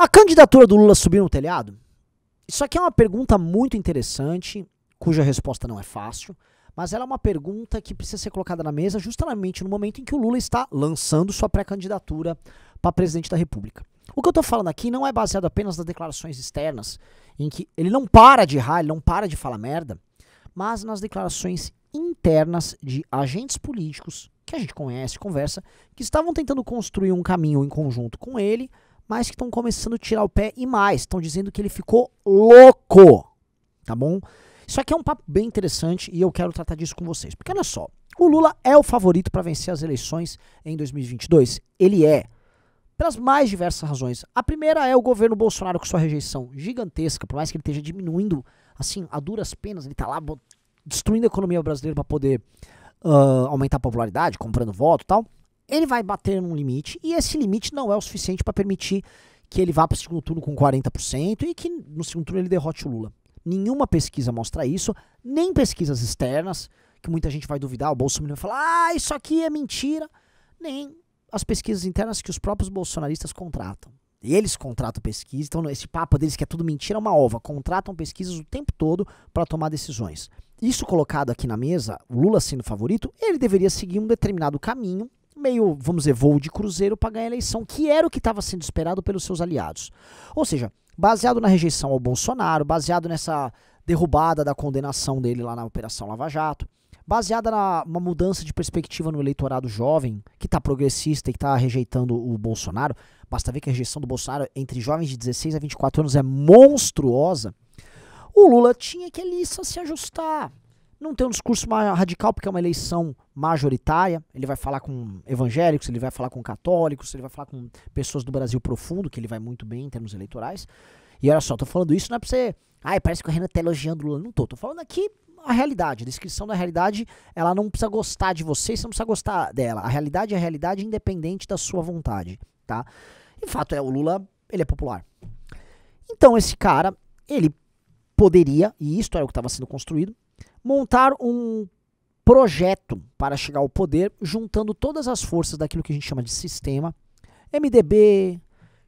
A candidatura do Lula subiu no telhado? Isso aqui é uma pergunta muito interessante, cuja resposta não é fácil, mas ela é uma pergunta que precisa ser colocada na mesa justamente no momento em que o Lula está lançando sua pré-candidatura para presidente da República. O que eu estou falando aqui não é baseado apenas nas declarações externas, em que ele não para de errar, ele não para de falar merda, mas nas declarações internas de agentes políticos que a gente conhece, conversa, que estavam tentando construir um caminho em conjunto com ele, mas que estão começando a tirar o pé e mais, estão dizendo que ele ficou louco, tá bom? Isso aqui é um papo bem interessante e eu quero tratar disso com vocês, porque olha só, o Lula é o favorito para vencer as eleições em 2022, ele é, pelas mais diversas razões. A primeira é o governo Bolsonaro com sua rejeição gigantesca, por mais que ele esteja diminuindo, assim, a duras penas, ele tá lá destruindo a economia brasileira para poder aumentar a popularidade, comprando voto e tal. Ele vai bater num limite, e esse limite não é o suficiente para permitir que ele vá para o segundo turno com 40% e que no segundo turno ele derrote o Lula. Nenhuma pesquisa mostra isso, nem pesquisas externas, que muita gente vai duvidar, o Bolsonaro vai falar, isso aqui é mentira, nem as pesquisas internas que os próprios bolsonaristas contratam. E eles contratam pesquisa, então esse papo deles que é tudo mentira é uma ova, contratam pesquisas o tempo todo para tomar decisões. Isso colocado aqui na mesa, o Lula sendo favorito, ele deveria seguir um determinado caminho, meio, vamos dizer, voo de cruzeiro para ganhar a eleição, que era o que estava sendo esperado pelos seus aliados. Ou seja, baseado na rejeição ao Bolsonaro, baseado nessa derrubada da condenação dele lá na Operação Lava Jato, baseada numa mudança de perspectiva no eleitorado jovem, que está progressista e que está rejeitando o Bolsonaro, basta ver que a rejeição do Bolsonaro entre jovens de 16 a 24 anos é monstruosa, o Lula tinha que ali só se ajustar. Não tem um discurso mais radical, porque é uma eleição majoritária. Ele vai falar com evangélicos, ele vai falar com católicos, ele vai falar com pessoas do Brasil profundo, que ele vai muito bem em termos eleitorais. E olha só, tô falando isso não é pra você... Ai, parece que o Renan tá elogiando o Lula. Não tô falando aqui a realidade. A descrição da realidade, ela não precisa gostar de você, você não precisa gostar dela. A realidade é a realidade independente da sua vontade, tá? E o fato é, o Lula, ele é popular. Então esse cara, ele poderia, e isto era o que estava sendo construído, montar um projeto para chegar ao poder, juntando todas as forças daquilo que a gente chama de sistema, MDB,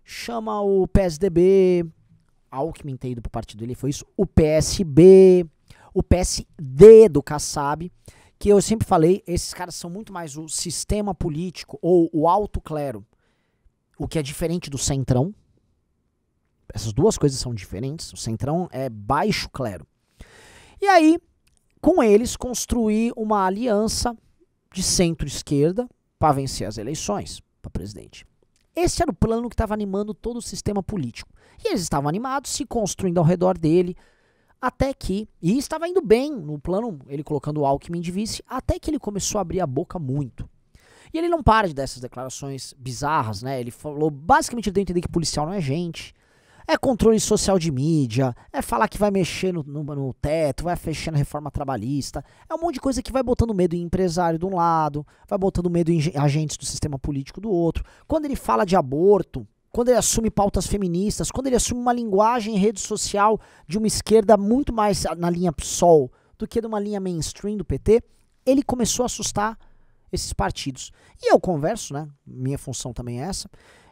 chama o PSDB, Alckmin ter ido pro partido dele foi isso, o PSB, o PSD do Kassab, que eu sempre falei, esses caras são muito mais o sistema político ou o alto clero, o que é diferente do centrão. Essas duas coisas são diferentes, o centrão é baixo clero. E aí, com eles, construir uma aliança de centro-esquerda para vencer as eleições para presidente. Esse era o plano que estava animando todo o sistema político. E eles estavam animados, se construindo ao redor dele, até que... E estava indo bem no plano, ele colocando o Alckmin de vice, até que ele começou a abrir a boca muito. E ele não para de dar essas declarações bizarras, né? Ele falou, basicamente, ele deu a entender que policial não é gente. É controle social de mídia, é falar que vai mexer no teto, vai mexer na reforma trabalhista. É um monte de coisa que vai botando medo em empresário de um lado, vai botando medo em agentes do sistema político do outro. Quando ele fala de aborto, quando ele assume pautas feministas, quando ele assume uma linguagem em rede social de uma esquerda muito mais na linha PSOL do que de uma linha mainstream do PT, ele começou a assustar esses partidos. E eu converso, né? Minha função também é essa.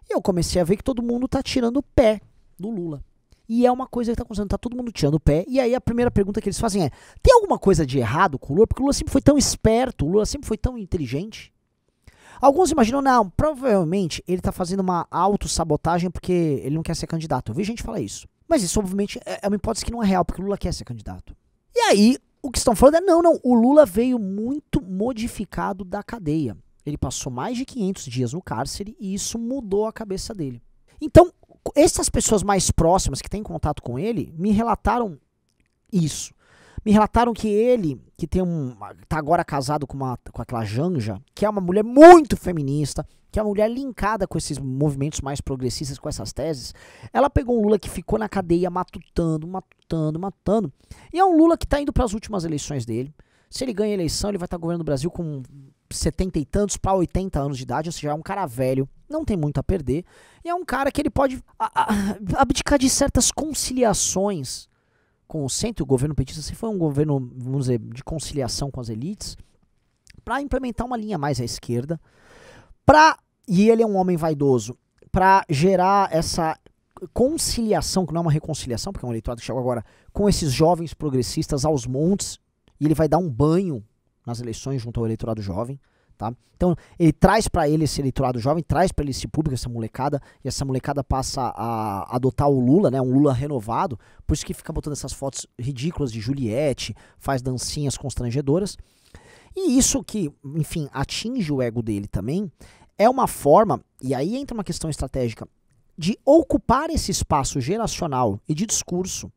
E eu comecei a ver que todo mundo tá tirando o pé do Lula. E é uma coisa que tá acontecendo, tá todo mundo tirando o pé. E aí a primeira pergunta que eles fazem é, tem alguma coisa de errado com o Lula? Porque o Lula sempre foi tão esperto, o Lula sempre foi tão inteligente. Alguns imaginam, não, provavelmente ele tá fazendo uma autossabotagem porque ele não quer ser candidato. Eu vi gente falar isso. Mas isso, obviamente, é uma hipótese que não é real, porque o Lula quer ser candidato. E aí, o que estão falando é, não, o Lula veio muito modificado da cadeia. Ele passou mais de 500 dias no cárcere e isso mudou a cabeça dele. Então, essas pessoas mais próximas que têm contato com ele me relataram isso. Me relataram que ele, que tá agora casado com aquela Janja, que é uma mulher muito feminista, que é uma mulher linkada com esses movimentos mais progressistas, com essas teses, ela pegou um Lula que ficou na cadeia matutando. E é um Lula que tá indo para as últimas eleições dele. Se ele ganha a eleição, ele vai estar governando o Brasil com 70 e tantos para 80 anos de idade, ou seja, é um cara velho, não tem muito a perder, e é um cara que ele pode abdicar de certas conciliações com o centro. O governo petista sempre foi um governo, vamos dizer, de conciliação com as elites, para implementar uma linha mais à esquerda, e ele é um homem vaidoso, para gerar essa conciliação, que não é uma reconciliação, porque é um eleitorado que chegou agora, com esses jovens progressistas aos montes, e ele vai dar um banho nas eleições junto ao eleitorado jovem. Tá? Então, ele traz para ele esse eleitorado jovem, traz para ele esse público, essa molecada, e essa molecada passa a adotar o Lula, né, um Lula renovado, por isso que fica botando essas fotos ridículas de Juliette, faz dancinhas constrangedoras. E isso que, enfim, atinge o ego dele também, é uma forma, e aí entra uma questão estratégica, de ocupar esse espaço geracional e de discurso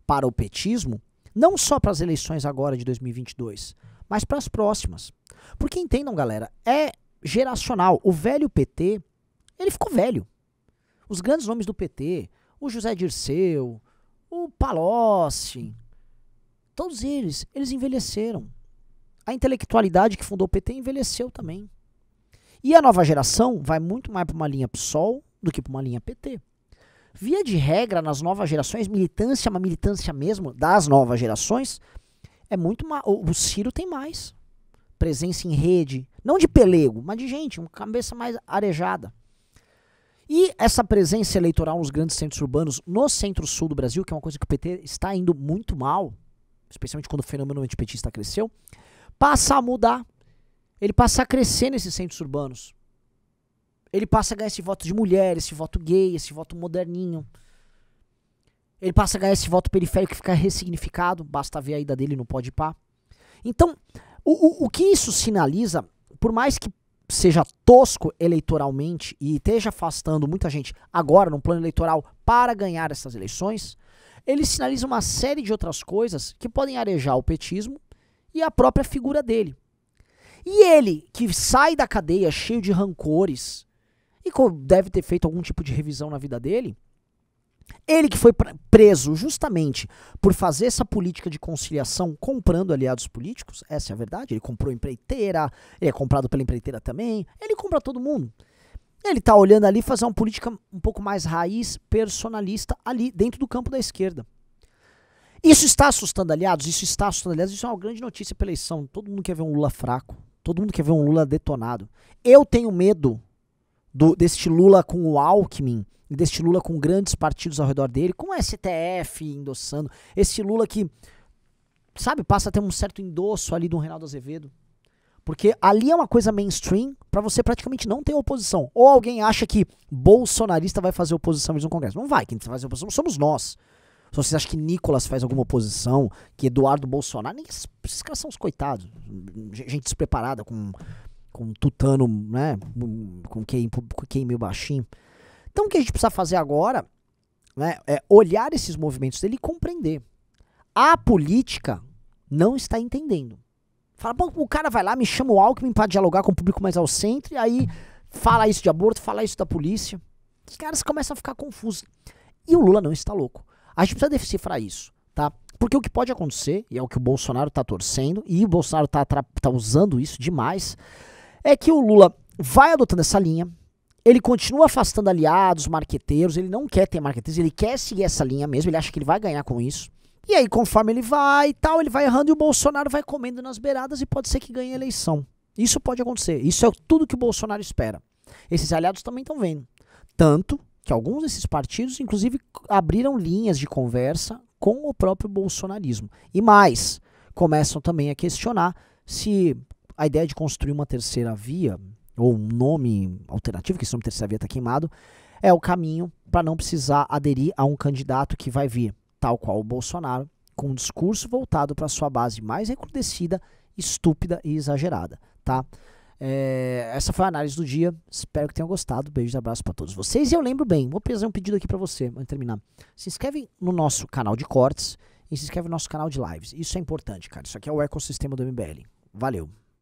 para o petismo, não só para as eleições agora de 2022, mas para as próximas. Porque entendam, galera, é geracional. O velho PT, ele ficou velho. Os grandes nomes do PT, o José Dirceu, o Palocci, todos eles envelheceram. A intelectualidade que fundou o PT envelheceu também. E a nova geração vai muito mais para uma linha PSOL do que para uma linha PT. Via de regra, nas novas gerações, militância, uma militância mesmo das novas gerações, é muito mais. O Ciro tem mais presença em rede, não de pelego, mas de gente, uma cabeça mais arejada. E essa presença eleitoral nos grandes centros urbanos, no centro-sul do Brasil, que é uma coisa que o PT está indo muito mal, especialmente quando o fenômeno antipetista cresceu, passa a mudar. Ele passa a crescer nesses centros urbanos. Ele passa a ganhar esse voto de mulher, esse voto gay, esse voto moderninho. Ele passa a ganhar esse voto periférico que fica ressignificado, basta ver a ida dele no Podpah. Então, o que isso sinaliza, por mais que seja tosco eleitoralmente e esteja afastando muita gente agora no plano eleitoral para ganhar essas eleições, ele sinaliza uma série de outras coisas que podem arejar o petismo e a própria figura dele. E ele, que sai da cadeia cheio de rancores e deve ter feito algum tipo de revisão na vida dele, ele que foi preso justamente por fazer essa política de conciliação comprando aliados políticos, essa é a verdade, ele comprou empreiteira, ele é comprado pela empreiteira também, ele compra todo mundo. Ele tá olhando ali fazer uma política um pouco mais raiz, personalista, ali dentro do campo da esquerda. Isso está assustando aliados? Isso está assustando aliados, isso é uma grande notícia para a eleição. Todo mundo quer ver um Lula fraco, todo mundo quer ver um Lula detonado. Eu tenho medo deste Lula com o Alckmin, e deste Lula com grandes partidos ao redor dele, com o STF endossando, esse Lula que, sabe, passa a ter um certo endosso ali do Reinaldo Azevedo, porque ali é uma coisa mainstream pra você praticamente não ter oposição. Ou alguém acha que bolsonarista vai fazer oposição no Congresso. Não vai, quem vai fazer oposição somos nós. Se vocês acham que Nicolas faz alguma oposição, que Eduardo Bolsonaro, nem esses caras são os coitados, gente despreparada, com tutano, né, com QI meio baixinho. Então o que a gente precisa fazer agora, né, é olhar esses movimentos dele e compreender. A política não está entendendo. Fala, bom, o cara vai lá, me chama o Alckmin para dialogar com o público mais ao centro, e aí fala isso de aborto, fala isso da polícia. Os caras começam a ficar confusos. E o Lula não está louco. A gente precisa decifrar isso, tá? Porque o que pode acontecer, e é o que o Bolsonaro está torcendo, e o Bolsonaro tá usando isso demais, é que o Lula vai adotando essa linha. Ele continua afastando aliados, marqueteiros, ele não quer ter marqueteiros, ele quer seguir essa linha mesmo, ele acha que ele vai ganhar com isso. E aí, conforme ele vai e tal, ele vai errando e o Bolsonaro vai comendo nas beiradas e pode ser que ganhe a eleição. Isso pode acontecer, isso é tudo que o Bolsonaro espera. Esses aliados também estão vendo. Tanto que alguns desses partidos, inclusive, abriram linhas de conversa com o próprio bolsonarismo. E mais, começam também a questionar se a ideia de construir uma terceira via, ou um nome alternativo, que esse nome terceira via está queimado, é o caminho para não precisar aderir a um candidato que vai vir, tal qual o Bolsonaro, com um discurso voltado para sua base mais recrudescida, estúpida e exagerada, tá? Essa foi a análise do dia, espero que tenham gostado, beijos e abraços para todos vocês, e eu lembro bem, vou fazer um pedido aqui para você, antes de terminar, se inscreve no nosso canal de cortes, e se inscreve no nosso canal de lives, isso é importante, cara, isso aqui é o ecossistema do MBL, valeu!